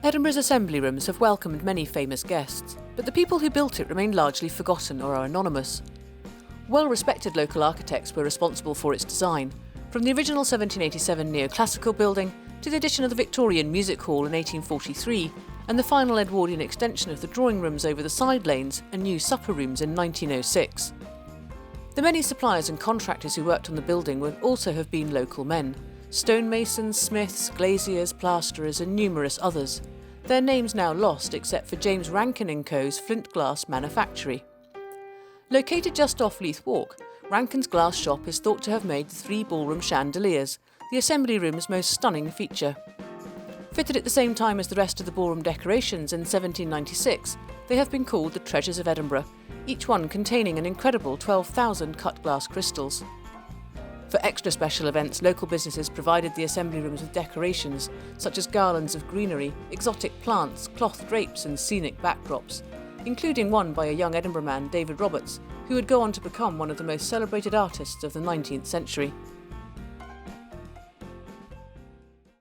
Edinburgh's assembly rooms have welcomed many famous guests, but the people who built it remain largely forgotten or are anonymous. Well-respected local architects were responsible for its design, from the original 1787 neoclassical building to the addition of the Victorian Music Hall in 1843 and the final Edwardian extension of the drawing rooms over the side lanes and new supper rooms in 1906. The many suppliers and contractors who worked on the building would also have been local men: stonemasons, smiths, glaziers, plasterers and numerous others. Their names now lost except for James Rankin & Co.'s Flint Glass Manufactory. Located just off Leith Walk, Rankin's glass shop is thought to have made the 3 ballroom chandeliers, the assembly room's most stunning feature. Fitted at the same time as the rest of the ballroom decorations in 1796, they have been called the Treasures of Edinburgh, each one containing an incredible 12,000 cut glass crystals. For extra special events, local businesses provided the assembly rooms with decorations such as garlands of greenery, exotic plants, cloth drapes and scenic backdrops, including one by a young Edinburgh man, David Roberts, who would go on to become one of the most celebrated artists of the 19th century.